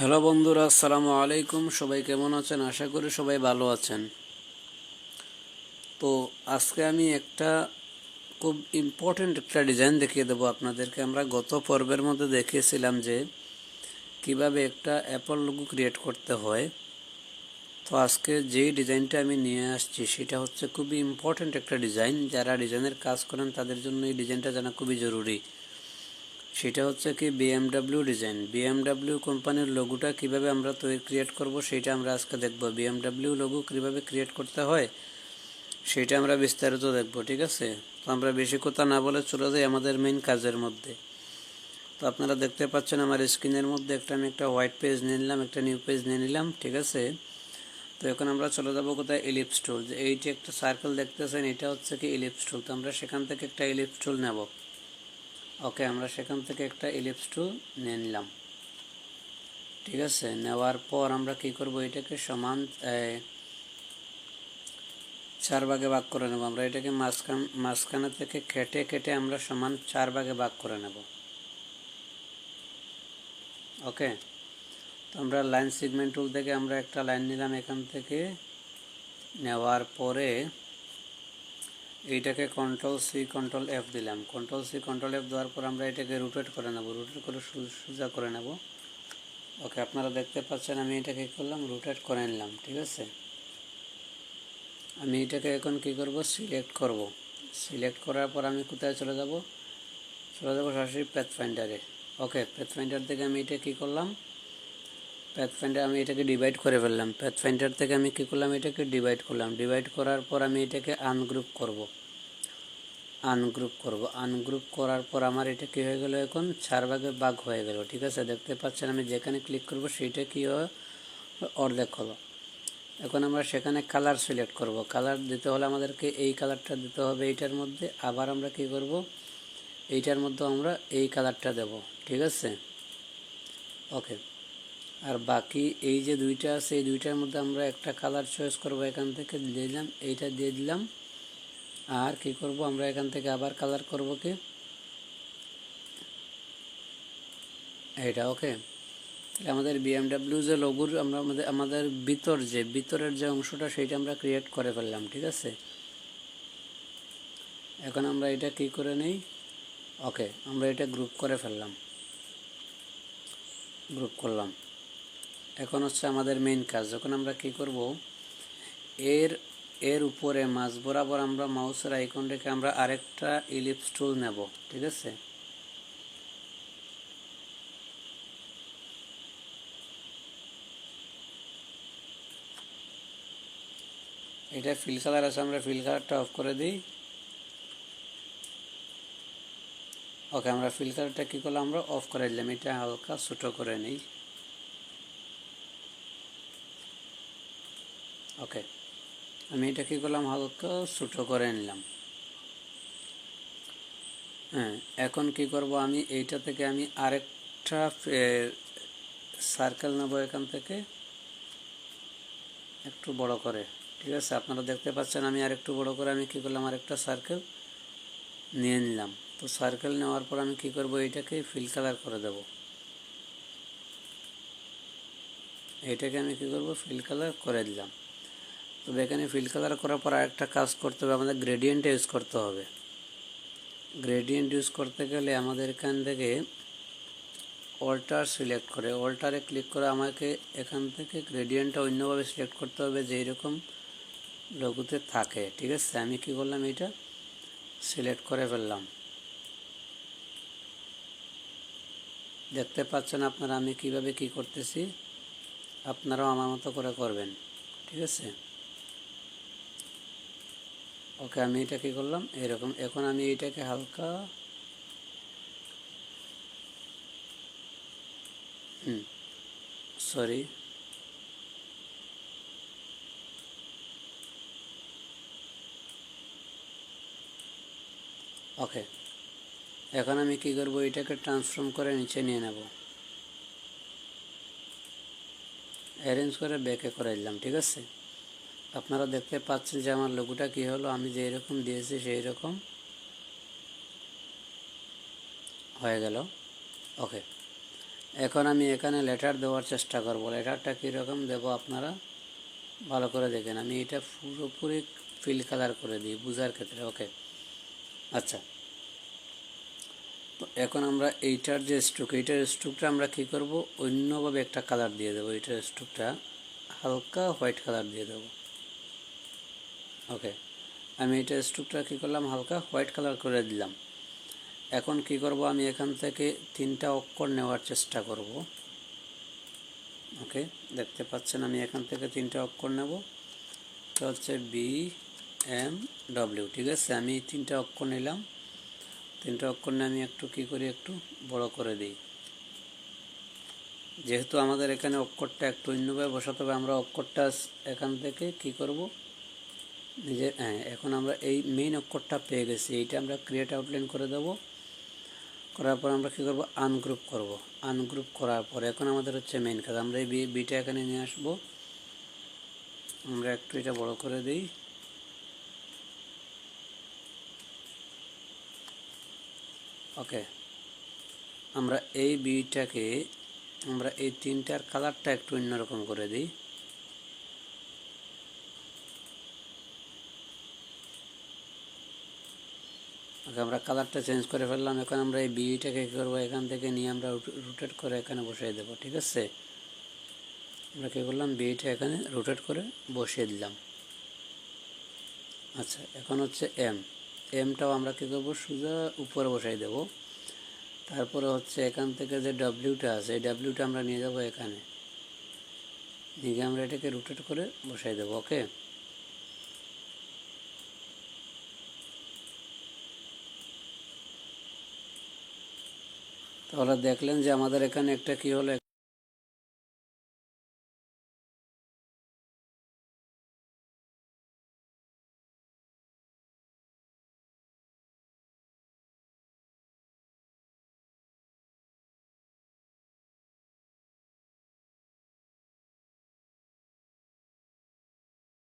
Hello বন্ধুরা, আসসালামু আলাইকুম। সবাই কেমন আছেন? আশা করি সবাই ভালো আছেন। তো আজকে আমি একটা খুব ইম্পর্টেন্ট একটা ডিজাইন দেখিয়ে দেবো আপনাদেরকে। আমরা গত পর্বের মধ্যে দেখিয়েছিলাম যে কিভাবে একটা অ্যাপল লোগো ক্রিয়েট করতে হয়। তো আজকে যেই ডিজাইনটা আমি নিয়ে আসছি সেটা হচ্ছে খুবই ইম্পর্টেন্ট একটা ডিজাইন। যারা ডিজাইনের কাজ করেন তাদের জন্য এই ডিজাইনটা জানা খুবই জরুরি। সেটা হচ্ছে কি বিএমডাব্লিউ ডিজাইন। বিএমডাব্লিউ কোম্পানির লোগোটা কিভাবে আমরা ক্রিয়েট করব সেটা আমরা আজকে দেখব। বিএমডাব্লিউ লোগো কিভাবে ক্রিয়েট করতে হয় সেটা আমরা বিস্তারিত দেখব, ঠিক আছে? তো আমরা বেশি কথা না বলে চলে যাই আমাদের মেইন কাজের মধ্যে। তো আপনারা দেখতে পাচ্ছেন আমার স্ক্রিনের মধ্যে আমি একটা হোয়াইট পেজ নিয়ে নিলাম, একটা নিউ পেজ নিয়ে নিলাম, ঠিক আছে? তো এখন আমরা চলে যাব কোথায়, ইলিপস টুল। যে এইটি একটা সার্কেল দেখতেছেন, এটা হচ্ছে কি ইলিপস টুল। তো আমরা সেখান থেকে একটা ইলিপস টুল নেব। ওকে, আমরা সেখান থেকে একটা ইলিপস টুল নিয়ে নিলাম, ঠিক আছে? নেওয়ার পর আমরা কি করব, এটাকে সমান 4 ভাগে ভাগ করে নেব। আমরা এটাকে মাঝখানে থেকে কেটে কেটে আমরা সমান 4 ভাগে ভাগ করে নেব। ওকে, তো আমরা লাইন সেগমেন্ট টুল থেকে আমরা একটা লাইন নিলাম এখান থেকে। নেওয়ার পরে এইটাকে কন্ট্রোল সি কন্ট্রোল এফ দিলাম। কন্ট্রোল সি কন্ট্রোল এফ দেওয়ার পর আমরা এটাকে রোটেট করে নেব, রোটেট করে সোজা করে নেব। ওকে, আপনারা দেখতে পাচ্ছেন আমি এটাকে করলাম, রোটেট করে নিলাম, ঠিক আছে? আমি এটাকে এখন কি করব, সিলেক্ট করব। সিলেক্ট করার পর আমি কোথায় চলে যাব সরাসরি প্যাথ ফাইন্ডারে। ওকে, প্যাথ ফাইন্ডার থেকে আমি এটা কি করলাম, প্যাথ ফাইন্ডার আমি এটাকে ডিভাইড করে ফেললাম। প্যাথ ফাইন্ডার থেকে আমি কি করলাম, এটাকে ডিভাইড করলাম। ডিভাইড করার পর আমি এটাকে আনগ্রুপ করব। আনগ্রুপ করার পর আমার এটা কি হয়ে গেল, এখন 4 ভাগে ভাগ হয়ে গেল, ঠিক আছে? দেখতে পাচ্ছেন আমি যেখানে ক্লিক করব সেইটা কি হয়, অর্ধেক হলো। এখন আমরা সেখানে কালার সিলেক্ট করব। কালার দিতে হলে আমাদেরকে এই কালারটা দিতে হবে এইটার মধ্যে। আবার আমরা কি করব, এইটার মধ্যে আমরা এই কালারটা দেব, ঠিক আছে? ওকে, আর বাকি এই যে দুইটা আছে এই দুইটার মধ্যে আমরা একটা কালার চয়েস করব। এখান থেকে দিয়ে দিলাম, এইটা দিয়ে দিলাম। আর কি করব, আমরা এখান থেকে আবার কালার করব কি এইটা। ওকে, তাহলে আমাদের বিএমডাব্লিউ যে লোগোর আমরা আমাদের ভিতরের যে অংশটা সেইটা আমরা ক্রিয়েট করে ফেললাম, ঠিক আছে? এখন আমরা এটা কি করে নেই, ওকে, আমরা এটা গ্রুপ করে ফেললাম, গ্রুপ করলাম। এখন হচ্ছে আমাদের মেইন কাজ, যখন আমরা কি করব, এর এর উপরে মাঝ বরাবর আমরা মাউসের আইকন রেখে আমরা আরেকটা ইলিপস টুল নেব, ঠিক আছে? এটা ফিল কালার আছে, আমরা ফিল কালারটা অফ করে দিই। ওকে, আমরা ফিল কালারটা কী করলাম, আমরা অফ করে দিলাম। এটা হালকা ছোটো করে নিই। ওকে, আমি এটা কী করলাম, হালকা ছোটো করে নিলাম। হ্যাঁ, এখন কি করব, আমি এইটা থেকে আমি আরেকটা সার্কেল নেব এখান থেকে একটু বড় করে, ঠিক আছে? আপনারা দেখতে পাচ্ছেন আমি আরেকটু বড় করে আমি কি করলাম, আরেকটা সার্কেল নিয়ে নিলাম। তো সার্কেল নেওয়ার পর আমি কি করব, এইটাকে ফিল কালার করে দেব। এইটাকে আমি কি করব, ফিল কালার করে দিলাম। তবে এখানে ফিল কালার করার পর আরেকটা কাজ করতে হবে, আমাদের গ্রেডিয়েন্ট ইউজ করতে হবে। গ্রেডিয়েন্ট ইউজ করতে গেলে আমাদের এখান থেকে অল্টার সিলেক্ট করে, অল্টারে ক্লিক করে আমাকে এখান থেকে গ্রেডিয়েন্টটা অন্যভাবে সিলেক্ট করতে হবে, যেই রকম লোগোতে থাকে, ঠিক আছে? আমি কি করলাম, এটা সিলেক্ট করে ফেললাম। দেখতে পাচ্ছেন আপনারা আমি কিভাবে কি করতেছি, আপনারাও আমার মতো করে করবেন, ঠিক আছে? ওকে, আমি এটা কি করলাম এরকম। এখন আমি এটাকে হালকা সরি, ওকে, এখন আমি কি করব, এটাকে ট্রান্সফর্ম করে নিচে নিয়ে নেব, অ্যারেঞ্জ করে ব্যাকে করে দিলাম, ঠিক আছে? আপনারা দেখতে পাচ্ছেন যে আমার লোগোটা কি হলো, আমি যে এরকম দিয়েছি সেই রকম হয়ে গেল। ওকে, এখন আমি এখানে লেটার দেওয়ার চেষ্টা করব। লেটারটা কীরকম দেব আপনারা ভালো করে দেখেন। আমি এটা পুরোপুরি ফিল কালার করে দিই বোঝার ক্ষেত্রে। ওকে, আচ্ছা। তো এখন আমরা এইটার যে স্ট্রোক, এইটার স্ট্রোকটা আমরা কী করব, অন্যভাবে একটা কালার দিয়ে দেবো। এইটার স্ট্রোকটা হালকা হোয়াইট কালার দিয়ে দেবো। ওকে, আমি এইটার স্ট্রোকটা কী করলাম, হালকা হোয়াইট কালার করে দিলাম। এখন কি করব, আমি এখান থেকে 3টা অক্ষর নেওয়ার চেষ্টা করব। ওকে, দেখতে পাচ্ছেন আমি এখান থেকে 3টা অক্ষর নেব। তো হচ্ছে BMW, ঠিক আছে। আমি 3টা অক্ষর নিলাম। 3টা অক্ষর নিয়ে আমি একটু কী করি, একটু বড় করে দিই। যেহেতু আমাদের এখানে অক্ষরটা একটু অন্যভাবে বসাতে হবে, আমরা অক্ষরটা এখান থেকে কি করব, নিজের এখন আমরা এই মেইন অক্ষরটা পেয়ে গেছি। এইটা আমরা ক্রিয়েট আউটলাইন করে দেব। করার পর আমরা কী করব, আনগ্রুপ করব। আনগ্রুপ করার পর এখন আমাদের হচ্ছে মেইন কাজ, আমরা এই বিটা এখানে নিয়ে আসবো। আমরা একটু এটা বড় করে দিই। ওকে, আমরা এই বিটাকে আমরা এই 3টার কালারটা একটু অন্যরকম করে দিই। ওকে, আমরা কালারটা চেঞ্জ করে ফেললাম। এখন আমরা এই বিটাকে কী করবো, এখান থেকে নিয়ে আমরা রোটেট করে এখানে বসিয়ে দেবো, ঠিক আছে। আমরা কী করলাম, বিটা এখানে রোটেট করে বসিয়ে দিলাম। আচ্ছা, এখন হচ্ছে এমটাও আমরা কী করবো, সোজা উপরে বসাই দেব। তারপরে হচ্ছে এখান থেকে যে ডাব্লিউটা আছে, এই ডাব্লিউটা আমরা নিয়ে যাব এখানে, নিয়ে আমরা এটাকে রোটেট করে বসাই দেবো। ওকে, তাহলে দেখলেন যে আমাদের এখানে একটা কি হলো,